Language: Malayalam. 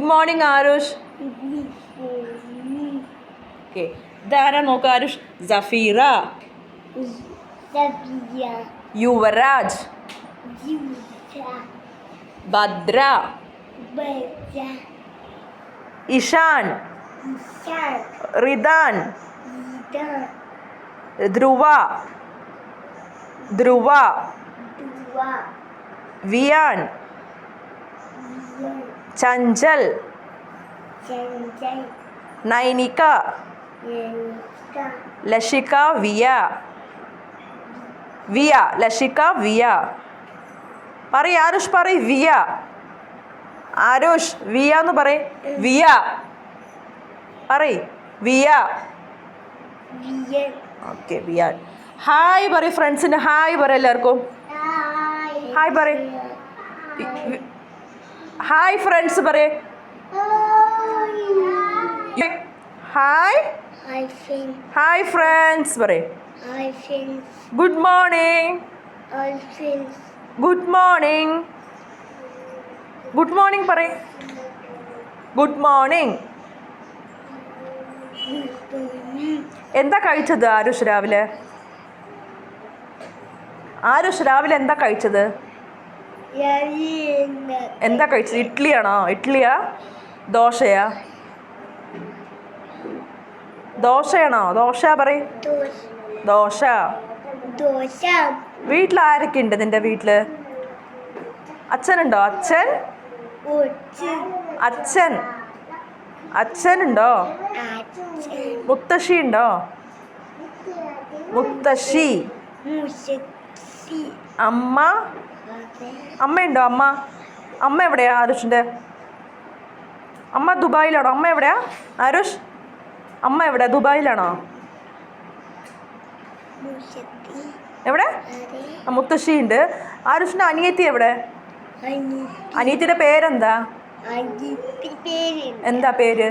Good morning Aarush. ഓക്കെ, ഇതാരാ നോക്ക് ആരുഷ്? സഫീറ, യുവരാജ്, ഭദ്ര, ഇഷാൻ, റിദാൻ, ധ്രുവ, വിയാൻ, ചഞ്ചൽ, നൈനിക, ലഷിക, ലഷിക, വിയ. പറയ് ആരുഷ്, പറയ് വിയ. ആരുഷ് വിയ എന്ന് പറയ്. വിയ പറയ്. വിയ. ഓക്കെ, വിയാൻ. ഹായ് പറയ് ഫ്രണ്ട്സിന്. ഹായ് പറ എല്ലാവർക്കും. ഹായ് പറയ്. ഹായ് ഫ്രണ്ട്സ് പറയ്. ഹായ്. ഹായ് ഫ്രണ്ട്സ് പറയ്. Good morning. Good morning. Good morning പറയ്. Good morning. എന്താ കഴിച്ചത് ആരുഷ് രാവിലെ? ആരുഷ് രാവിലെ എന്താ കഴിച്ചത്? എന്താ കഴിച്ചത്? ഇഡ്ഡലിയാണോ? ഇഡ്ഡലിയാ ദോശയാ? ദോശയാണോ? ദോശ പറയ്. ദോശ. വീട്ടിൽ ആരൊക്കെ ഉണ്ട് നിന്റെ വീട്ടില്? അച്ഛനുണ്ടോ? അച്ഛനുണ്ടോ? മുത്തശ്ശി ഉണ്ടോ? മുത്തശ്ശി. അമ്മയുണ്ടോ? അമ്മ എവിടെയാ ആരുഷിന്റെ? അമ്മ ദുബായിലാണോ? അമ്മ എവിടെയാ ആരുഷ്? അമ്മ എവിടെ? ദുബായിലാണോ? എവിടെ? മുത്തശ്ശി ഉണ്ട്. ആരുഷിന്റെ അനിയത്തി എവിടെ? അനിയത്തിയുടെ പേരെന്താ? എന്താ പേര്?